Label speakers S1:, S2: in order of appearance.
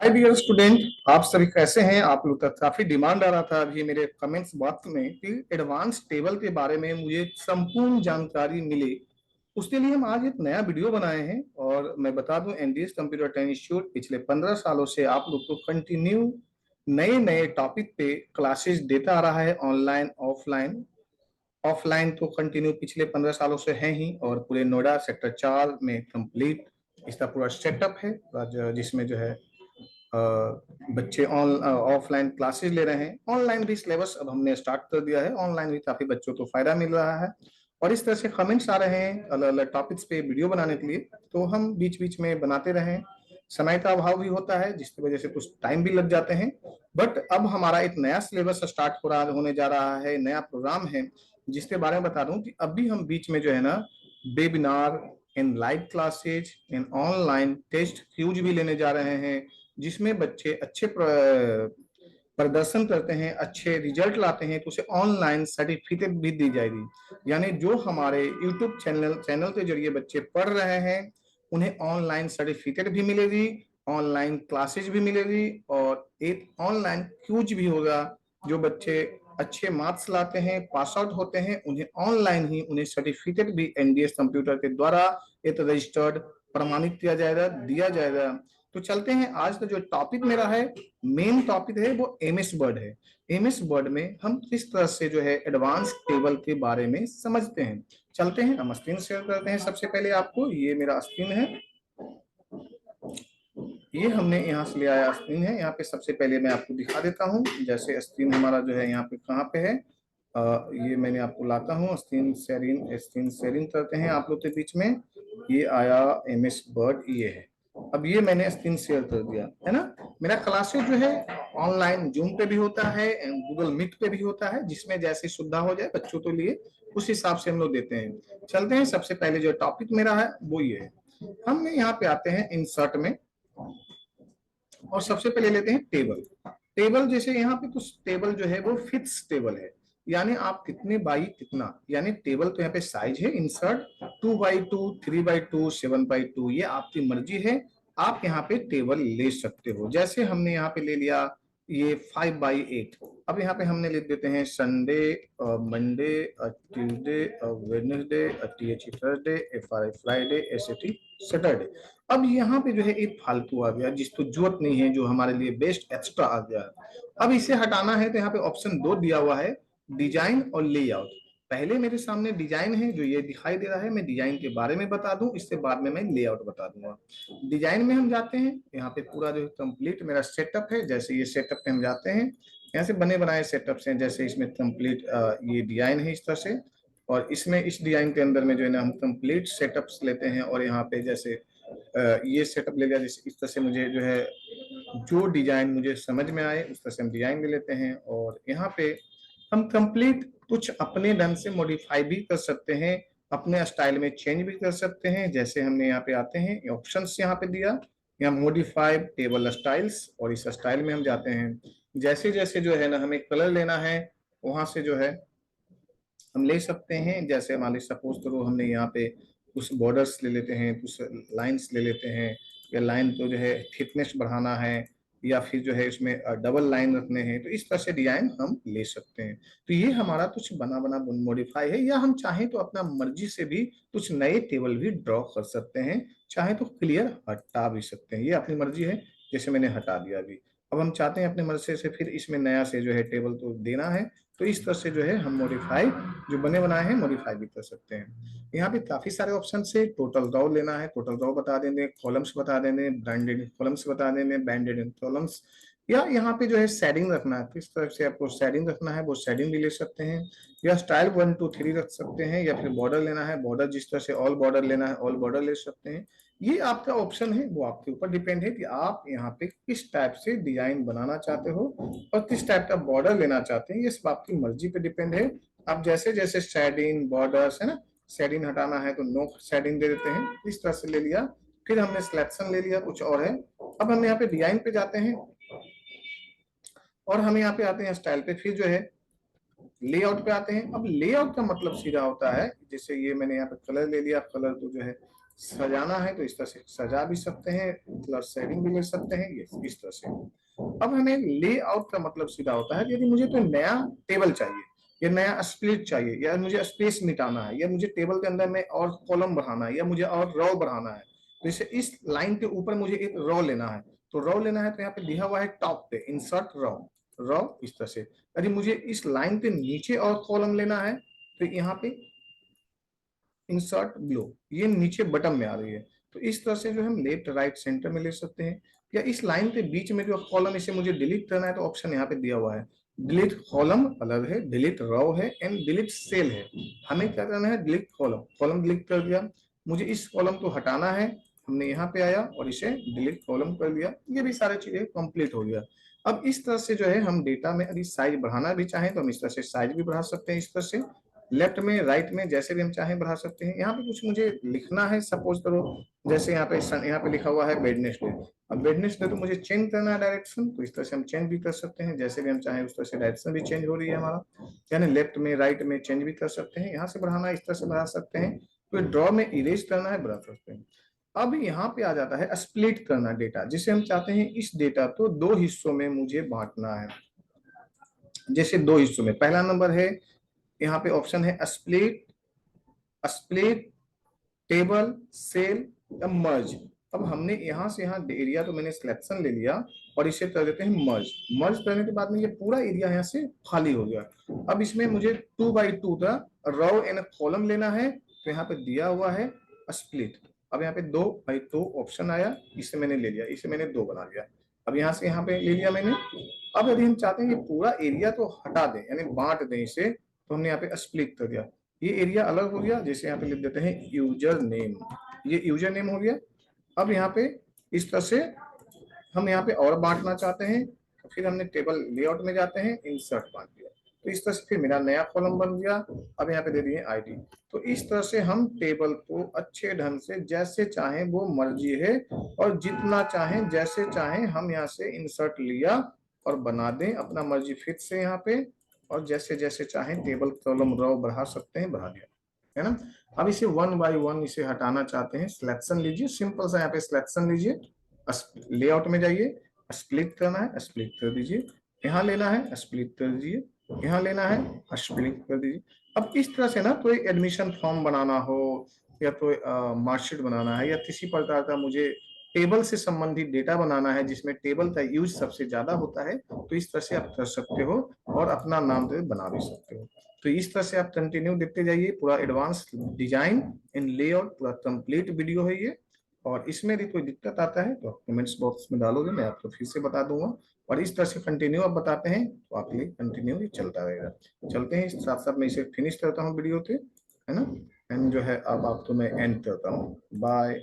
S1: Hi dear student, आप सभी कैसे हैं। आप लोग का काफी डिमांड आ रहा था अभी मेरे कमेंट्स बॉक्स में कि एडवांस टेबल के बारे में मुझे संपूर्ण जानकारी मिले। उसके लिए हम आज एक नया वीडियो बनाए हैं और मैं बता दूं एनडीएस कंप्यूटर ट्रेनिंग इंस्टीट्यूट पिछले 15 सालों से आप लोग को कंटिन्यू नए नए टॉपिक पे क्लासेस देता आ रहा है, ऑनलाइन ऑफलाइन। ऑफलाइन तो कंटिन्यू पिछले 15 सालों से है ही, और पूरे नोएडा सेक्टर 4 में कंप्लीट इसका पूरा सेटअप है जिसमें जो है बच्चे ऑन ऑफलाइन क्लासेस ले रहे हैं। ऑनलाइन भी सिलेबस अब हमने स्टार्ट कर दिया है, ऑनलाइन भी काफी बच्चों को फायदा मिल रहा है। और इस तरह से कमेंट्स आ रहे हैं अलग अलग टॉपिक्स पे वीडियो बनाने के लिए, तो हम बीच बीच में बनाते रहें। समय का अभाव भी होता है जिसकी वजह से कुछ टाइम भी लग जाते हैं। बट अब हमारा एक नया सिलेबस स्टार्ट हो रहा होने जा रहा है, नया प्रोग्राम है जिसके बारे में बता दूं कि अभी हम बीच में जो है ना वेबिनार इन लाइव क्लासेज इन ऑनलाइन टेस्ट क्यूज भी लेने जा रहे हैं, जिसमें बच्चे अच्छे प्रदर्शन करते हैं, अच्छे रिजल्ट लाते हैं तो उसे ऑनलाइन सर्टिफिकेट भी दी जाएगी। यानी जो हमारे यूट्यूब चैनल के जरिए बच्चे पढ़ रहे हैं उन्हें ऑनलाइन सर्टिफिकेट भी मिलेगी, ऑनलाइन क्लासेज भी मिलेगी, और एक ऑनलाइन क्यूज भी होगा। जो बच्चे अच्छे मार्क्स लाते हैं, पास आउट होते हैं, उन्हें ऑनलाइन ही उन्हें सर्टिफिकेट भी एनडीएस कंप्यूटर के द्वारा एक रजिस्टर्ड प्रमाणित किया जाएगा, दिया जाएगा। तो चलते हैं, आज का जो टॉपिक मेरा है, मेन टॉपिक है वो एमएस वर्ड है। एमएस वर्ड में हम किस तरह से जो है एडवांस टेबल के बारे में समझते हैं। चलते हैं, हम स्क्रीन शेयर करते हैं। सबसे पहले आपको ये मेरा स्क्रीन है, ये हमने यहाँ से ले आया स्क्रीन है। यहाँ पे सबसे पहले मैं आपको दिखा देता हूँ, जैसे स्क्रीन हमारा जो है यहाँ पे कहाँ पे है। ये मैंने आपको लाता हूँ, स्क्रीन शेयरिंग करते हैं आप लोग के बीच में। ये आया एमएस वर्ड, ये है। अब ये मैंने स्क्रीन शेयर कर दिया है ना। मेरा क्लासेस जो है ऑनलाइन जूम पे भी होता है, गूगल मीट पे भी होता है, जिसमें जैसी सुविधा हो जाए बच्चों के लिए उस हिसाब से हम लोग देते हैं। चलते हैं, सबसे पहले जो टॉपिक मेरा है वो ये है। हम यहाँ पे आते हैं इंसर्ट में, और सबसे पहले लेते हैं टेबल। टेबल जैसे यहाँ पे कुछ टेबल जो है वो फिक्स टेबल है, यानी आप कितने बाई कितना, यानी टेबल तो यहाँ पे साइज है इंसर्ट 2x2, 3x2, 7x2, ये आपकी मर्जी है। आप यहाँ पे टेबल ले सकते हो। जैसे हमने यहाँ पे ले लिया ये 5x8। अब यहाँ पे हमने लिख देते हैं Sunday, Monday, Tuesday, Wednesday, TH Thursday, FRI Friday, SAT Saturday. अब यहाँ पे जो है एक फालतू आ गया जिसको जरूरत नहीं है, जो हमारे लिए बेस्ट एक्स्ट्रा आ गया। अब इसे हटाना है तो यहाँ पे ऑप्शन 2 दिया हुआ है, डिजाइन और लेआउट। पहले मेरे सामने डिजाइन है जो ये दिखाई दे रहा है, मैं डिजाइन के बारे में बता दूं, इसके बाद में मैं लेआउट बता दूंगा। डिजाइन में हम जाते हैं, यहाँ पे पूरा जो कंप्लीट मेरा सेटअप है। जैसे ये सेटअप पे हम जाते हैं, यहाँ से बने बनाए सेटअप हैं, जैसे इसमें कंप्लीट ये डिजाइन है इस तरह से। और इसमें इस डिजाइन के अंदर में जो है ना हम कंप्लीट सेटअप्स लेते हैं, और यहाँ पे जैसे ये सेटअप ले लिया, जैसे इस तरह से मुझे जो है जो डिजाइन मुझे समझ में आए उस तरह से हम डिजाइन ले लेते हैं। और यहाँ पे हम कंप्लीट कुछ अपने ढंग से मॉडिफाई भी कर सकते हैं, अपने स्टाइल में चेंज भी कर सकते हैं। जैसे हमने यहाँ पे आते हैं, ऑप्शंस यहाँ पे दिया, यहाँ मॉडिफाई टेबल स्टाइल्स, और इस स्टाइल में हम जाते हैं। जैसे जैसे जो है ना हमें कलर लेना है वहां से जो है हम ले सकते हैं। जैसे मान लीजिए सपोज करो हमने यहाँ पे कुछ बॉर्डर्स ले लेते हैं, कुछ लाइंस ले लेते हैं, या लाइन को जो है थिकनेस बढ़ाना है, या फिर जो है इसमें डबल लाइन रखने हैं, तो इस तरह से डिजाइन हम ले सकते हैं। तो ये हमारा कुछ बना बना मॉडिफाई है, या हम चाहें तो अपना मर्जी से भी कुछ नए टेबल भी ड्रॉ कर सकते हैं, चाहे तो क्लियर हटा भी सकते हैं, ये अपनी मर्जी है। जैसे मैंने हटा दिया अभी। अब हम चाहते हैं अपने मर्जी से फिर इसमें नया से जो है टेबल तो देना है, तो इस तरह से जो है हम मॉडिफाई जो बने बनाए हैं मॉडिफाई भी कर सकते हैं। यहाँ पे काफी सारे ऑप्शन से टोटल रॉ लेना है, टोटल रॉ बता देंगे, कॉलम्स बता देंगे, ब्रांडेड कॉलम्स बता देंगे, बैंडेड कॉलम्स, या यहाँ पे जो है शेडिंग रखना है, किस तरह से आपको शेडिंग रखना है वो शेडिंग भी ले सकते हैं, या स्टाइल 1 2 3 रख सकते हैं, या फिर बॉर्डर लेना है, बॉर्डर जिस तरह से ऑल बॉर्डर लेना है ऑल बॉर्डर ले सकते हैं। ये आपका ऑप्शन है, वो आपके ऊपर डिपेंड है कि आप यहाँ पे किस टाइप से डिजाइन बनाना चाहते हो और किस टाइप का बॉर्डर लेना चाहते हैं, ये सब आपकी मर्जी पे डिपेंड है। आप जैसे जैसे शेडिंग बॉर्डर्स है ना, शेडिंग हटाना है तो नो शेडिंग दे देते हैं, इस तरह से ले लिया। फिर हमने सिलेक्शन ले लिया, कुछ और है। अब हम यहाँ पे डिजाइन पे जाते हैं, और हम यहाँ पे आते हैं स्टाइल पे, फिर जो है लेआउट पे आते हैं। अब लेआउट का मतलब सीधा होता है, जैसे ये मैंने यहाँ पे कलर ले लिया, कलर को जो है सजाना है तो इस तरह से सजा भी सकते हैं, मतलब शेडिंग भी ले सकते हैं, ये इस तरह से। अब हमें लेआउट का मतलब सीधा होता है कि यदि मुझे कोई नया टेबल चाहिए, या नया स्प्लिट चाहिए, या मुझे स्पेस मिटाना है, या मुझे टेबल के अंदर में और कॉलम बढ़ाना है, या मुझे और रो बढ़ाना है, तो इसे इस लाइन के ऊपर मुझे एक रो लेना है। तो रो लेना है तो यहाँ पे दिया हुआ है टॉप पे इंसर्ट रो, रो इस तरह से। यदि मुझे इस लाइन के नीचे और कॉलम लेना है तो यहाँ पे इंसर्ट ब्लो, ये नीचे बटन में आ रही है। तो इस तरह से जो हम लेफ्ट राइट सेंटर में ले सकते हैं, या इस लाइन के बीच में जो कॉलम इसे मुझे डिलीट करना है तो ऑप्शन यहाँ पे दिया हुआ है। डिलीट कॉलम अलग है, डिलीट रो है, एंड डिलीट सेल है। हमें क्या करना है, डिलीट कॉलम, कॉलम डिलीट कर दिया। मुझे इस कॉलम को हटाना है, हमने यहाँ पे आया और इसे डिलीट कॉलम कर दिया। ये भी सारी चीजें कंप्लीट हो गया। अब इस तरह से जो है हम डेटा में यदि साइज बढ़ाना भी चाहें तो हम इस तरह से साइज भी बढ़ा सकते हैं, इस तरह से लेफ्ट में राइट में जैसे भी हम चाहें बढ़ा सकते हैं। यहाँ पे कुछ मुझे लिखना है, सपोज करो जैसे यहाँ पे लिखा हुआ है वेडनेसडे। अब वेडनेसडे तो मुझे चेंज करना है डायरेक्शन, तो इस तरह से हम चेंज भी कर सकते हैं, जैसे भी हम चाहें उस तरह से डायरेक्शन भी चेंज हो रही है हमारा, यानी लेफ्ट में राइट में चेंज भी कर सकते हैं। यहाँ से बढ़ाना इस तरह से बढ़ा सकते हैं, तो ड्रॉ में इरेज करना है बढ़ा सकते हैं। अब यहाँ पे आ जाता है स्प्लिट करना डेटा, जिसे हम चाहते हैं इस डेटा को दो हिस्सों में मुझे बांटना है। जैसे दो हिस्सों में, पहला नंबर है यहाँ पे ऑप्शन है स्प्लिट, स्प्लिट टेबल सेल या मर्ज। अब हमने यहाँ से यहाँ एरिया तो मैंने सिलेक्शन ले लिया और इसे कर देते हैं मर्ज। मर्ज करने के बाद में ये पूरा एरिया यहाँ से खाली हो गया। अब इसमें मुझे 2x2 का रो एंड कॉलम लेना है, तो यहाँ पे दिया हुआ है स्प्लिट। अब यहाँ पे 2x2 ऑप्शन आया, इसे मैंने ले लिया, इसे मैंने 2 बना लिया। अब यहाँ से यहाँ पे ले लिया मैंने। अब यदि हम चाहते हैं कि पूरा एरिया तो हटा दें, यानी बांट दें इसे, तो हमने यहाँ पे स्प्लिट कर दिया। ये एरिया अलग हो गया, जैसे यहाँ पे लिख देते हैं यूजर नेम, ये यूजर नेम हो गया। अब यहाँ पे इस तरह से हम यहाँ पे और बांटना चाहते हैं, तो फिर हमने टेबल लेआउट में जाते हैं, इंसर्ट बांट दिया, तो इस तरह से फिर मेरा नया कॉलम बन गया। अब यहाँ पे दे दिए आईडी। तो इस तरह से हम टेबल को अच्छे ढंग से जैसे चाहें वो मर्जी है, और जितना चाहें जैसे चाहें हम यहाँ से इंसर्ट लिया और बना दें अपना मर्जी फिट से यहाँ पे, और जैसे जैसे चाहें टेबल कॉलम रो बढ़ा सकते हैं, बढ़ा दिया, है ना। अब इसे 1x1 इसे हटाना चाहते हैं, सिलेक्शन लीजिए, सिंपल सा यहाँ पे सिलेक्शन लीजिए, लेआउट में जाइए, स्प्लिट करना है स्प्लिट कर दीजिए, यहाँ लेना है स्प्लिट कर दीजिए, यहाँ लेना है स्प्लिट कर दीजिए। अब इस तरह से ना कोई एडमिशन फॉर्म बनाना हो, या कोई मार्कशीट बनाना है, या किसी प्रकार का मुझे टेबल से संबंधित डेटा बनाना है जिसमें टेबल का यूज सबसे ज्यादा होता है, तो इस तरह से आप कर सकते हो और अपना नाम बना भी सकते हो। तो इस तरह से आप कंटिन्यू देखते जाइए, पूरा एडवांस डिजाइन इन लेआउट पूरा कंप्लीट वीडियो है ये। और इसमें यदि कोई दिक्कत आता है तो आप कमेंट्स बॉक्स में डालोगे, मैं आपको फिर से बता दूंगा। और इस तरह से कंटिन्यू आप बताते हैं तो आपके लिए कंटिन्यू ये चलता रहेगा। चलते हैं, इस साथ साथ मैं इसे फिनिश करता हूँ वीडियो पे, है ना। एंड जो है अब आपको मैं एंड करता हूँ। बाय।